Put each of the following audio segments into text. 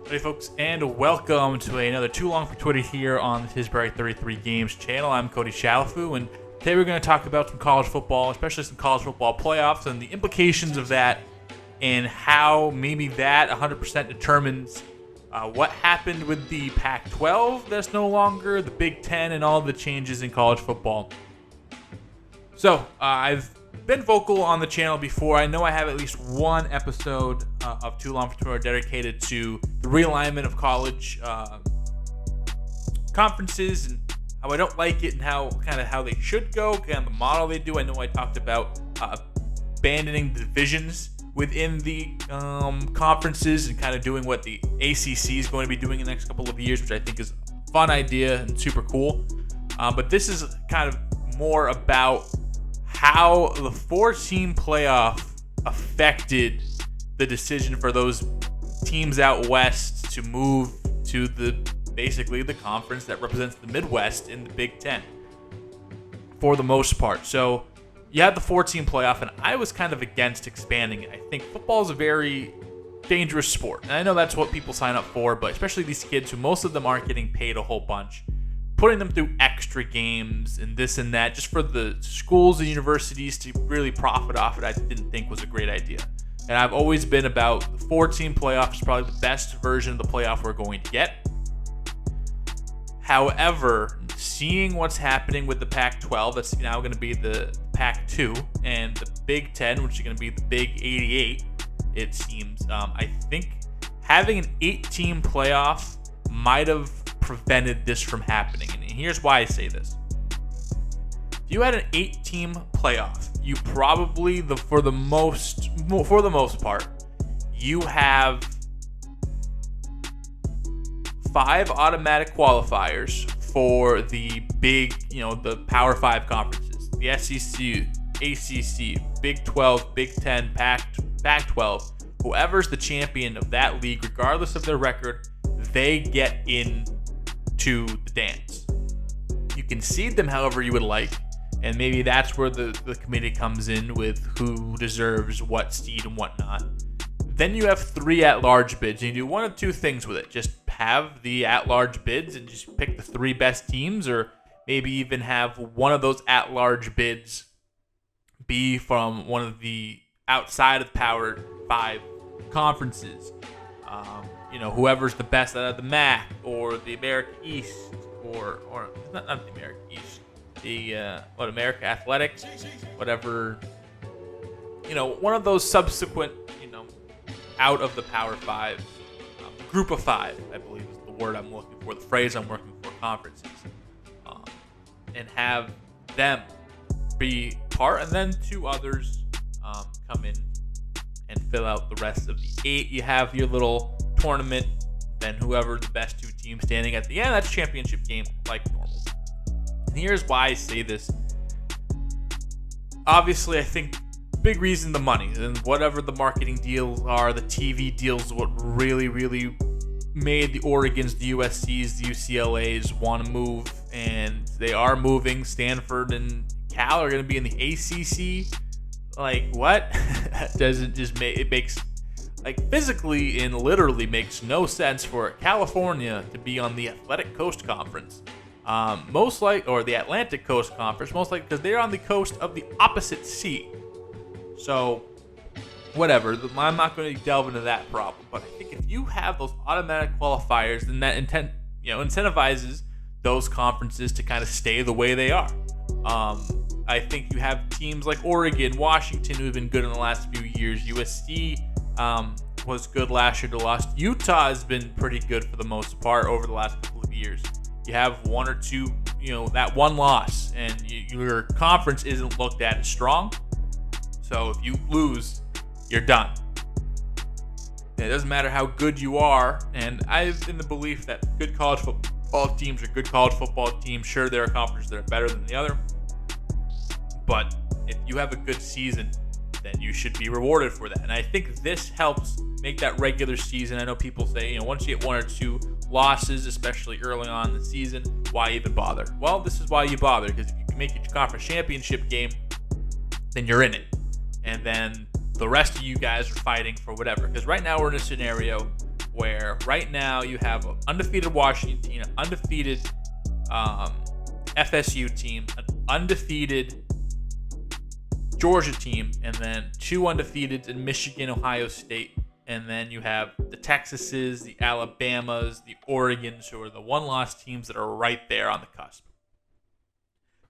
Hey folks, and welcome to another Too Long for Twitter here on the Tisbury 33 Games channel. I'm Cody Shalafu, and today we're going to talk about some college football, especially some college football playoffs and the implications of that, and how maybe that 100% determines what happened with the Pac-12 that's no longer, the Big Ten, and all the changes in college football. So, I've been vocal on the channel before. I know I have at least one episode of Too Long for Twitter dedicated to the realignment of college conferences and how I don't like it and how they should go, kind of the model they do. I know I talked about abandoning the divisions within the conferences and kind of doing what the ACC is going to be doing in the next couple of years, which I think is a fun idea and super cool. But this is kind of more about how the 4-team playoff affected the decision for those teams out west to move to basically the conference that represents the Midwest in the Big Ten for the most part. So you had the 4-team playoff, and I was kind of against expanding it. I think football is a very dangerous sport, and I know that's what people sign up for, but especially these kids who most of them aren't getting paid a whole bunch. Putting them through extra games and this and that just for the schools and universities to really profit off it, I didn't think was a great idea. And I've always been about the 4-team playoff is probably the best version of the playoff we're going to get. However, seeing what's happening with the Pac-12, that's now going to be the Pac-2, and the Big Ten, which is going to be the Big 88, it seems. I think having an 8-team playoff might have prevented this from happening, and here's why I say this. If you had an 8-team playoff, you probably for the most part, you have 5 automatic qualifiers for the big, the Power 5 conferences, the SEC, ACC, Big 12, Big 10, Pac-12. Whoever's the champion of that league, regardless of their record, they get in to the dance. You can seed them however you would like, and maybe that's where the committee comes in with who deserves what seed and whatnot. Then you have 3 at-large bids, and you do one of 2 things with it. Just have the at-large bids and just pick the 3 best teams, or maybe even have one of those at-large bids be from one of the outside of Power 5 conferences. Whoever's the best out of the MAC or the America East or not the America East, the America Athletics, whatever, one of those subsequent, out of the Power 5, group of 5, I believe is the word I'm looking for, the phrase I'm working for, conferences, and have them be part, and then 2 others come in and fill out the rest of the 8. You have your little tournament, then whoever the best 2 teams standing at the end, that's a championship game like normal. And here's why I say this. Obviously, I think big reason the money, and whatever the marketing deals are, the TV deals, what really made the Oregons, the USCs, the UCLAs want to move, and they are moving. Stanford and Cal are going to be in the ACC. Like, what? That doesn't just it makes, like, physically and literally makes no sense for California to be on the Athletic Coast Conference. Or the Atlantic Coast Conference, most likely because they're on the coast of the opposite sea. So, whatever. I'm not going to delve into that problem. But I think if you have those automatic qualifiers, then that incentivizes those conferences to kind of stay the way they are. I think you have teams like Oregon, Washington, who have been good in the last few years. USC was good last year to lost. Utah has been pretty good for the most part over the last couple of years. You have 1 or 2, that one loss, and your conference isn't looked at as strong. So if you lose, you're done. And it doesn't matter how good you are, and I'm in the belief that good college football teams are good college football teams. Sure, there are conferences that are better than the other. But if you have a good season, then you should be rewarded for that. And I think this helps make that regular season. I know people say, once you get 1 or 2 losses, especially early on in the season, why even bother? Well, this is why you bother, because if you can make it your conference championship game, then you're in it. And then the rest of you guys are fighting for whatever. Because right now we're in a scenario where right now you have an undefeated Washington team, an undefeated FSU team, an undefeated Georgia team, and then 2 undefeated in Michigan, Ohio State, and then you have the Texases, the Alabamas, the Oregons, who are the 1-loss teams that are right there on the cusp.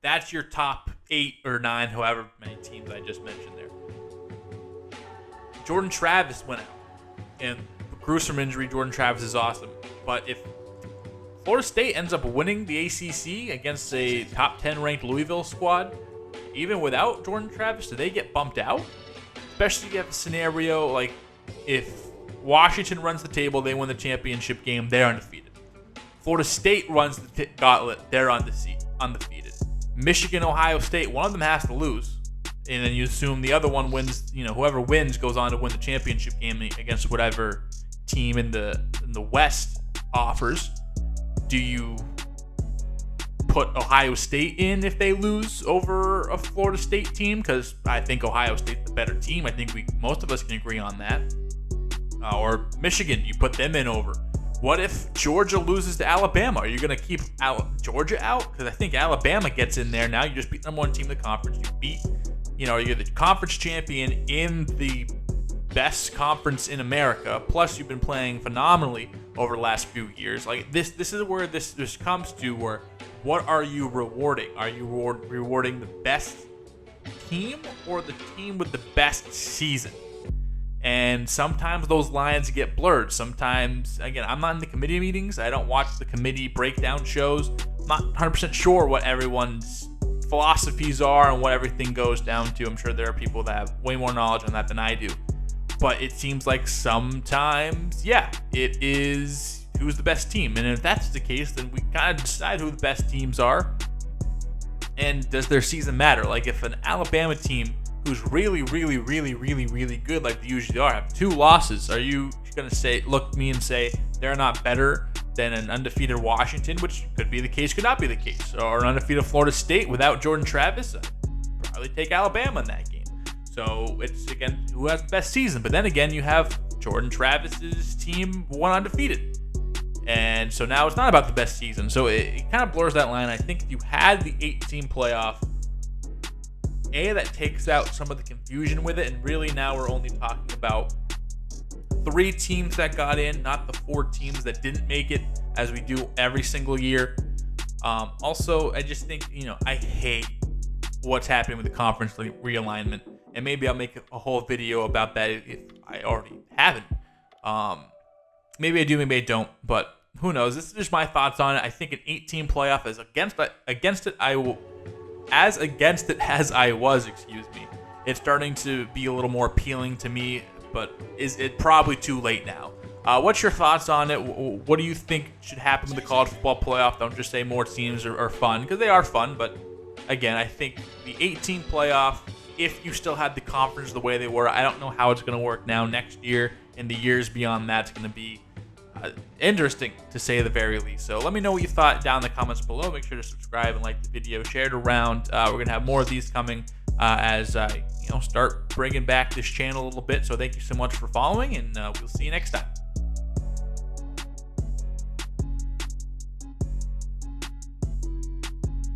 That's your top 8 or 9, however many teams I just mentioned there. Jordan Travis went out, and gruesome injury. Jordan Travis is awesome, but if Florida State ends up winning the ACC against a top 10 ranked Louisville squad, even without Jordan Travis, do they get bumped out? Especially if you have a scenario like if Washington runs the table, they win the championship game, they're undefeated. Florida State runs the gauntlet, they're undefeated. Michigan, Ohio State, one of them has to lose. And then you assume the other one wins, whoever wins goes on to win the championship game against whatever team in the West offers. Do you put Ohio State in if they lose over a Florida State team? Because I think Ohio State's the better team. I think most of us can agree on that. Or Michigan, you put them in over. What if Georgia loses to Alabama? Are you going to keep Georgia out? Because I think Alabama gets in there now. You just beat the number 1 team in the conference. You're the conference champion in the best conference in America. Plus, you've been playing phenomenally over the last few years. Like this is where this comes to where what are you rewarding? Are you rewarding the best team or the team with the best season? And sometimes those lines get blurred. Sometimes, again, I'm not in the committee meetings. I don't watch the committee breakdown shows. I'm not 100% sure what everyone's philosophies are and what everything goes down to. I'm sure there are people that have way more knowledge on that than I do. But it seems like sometimes, it is who's the best team. And if that's the case, then we kind of decide who the best teams are. And does their season matter? Like if an Alabama team who's really, really, really, really, really good like they usually are have 2 losses, are you going to look at me and say they're not better than an undefeated Washington, which could be the case, could not be the case, or an undefeated Florida State without Jordan Travis? I'd probably take Alabama in that game. So it's, again, who has the best season. But then again, you have Jordan Travis's team 1 undefeated. And so now it's not about the best season. So it kind of blurs that line. I think if you had the 8-team playoff, that takes out some of the confusion with it. And really now we're only talking about 3 teams that got in, not the 4 teams that didn't make it, as we do every single year. Also, I just think, I hate what's happening with the conference realignment. And maybe I'll make a whole video about that if I already haven't. Maybe I do, maybe I don't. But who knows? This is just my thoughts on it. I think an 8-team playoff is against it. As against it as I was, it's starting to be a little more appealing to me, but is it probably too late now? What's your thoughts on it? What do you think should happen with the college football playoff? Don't just say more teams are fun, because they are fun, but again, I think the 8-team playoff, if you still had the conference the way they were, I don't know how it's going to work now next year, and the years beyond that, it's going to be interesting to say the very least. So let me know what you thought down in the comments below. Make sure to subscribe and like the video, share it around. We're gonna have more of these coming as I start bringing back this channel a little bit. So thank you so much for following, and we'll see you next time.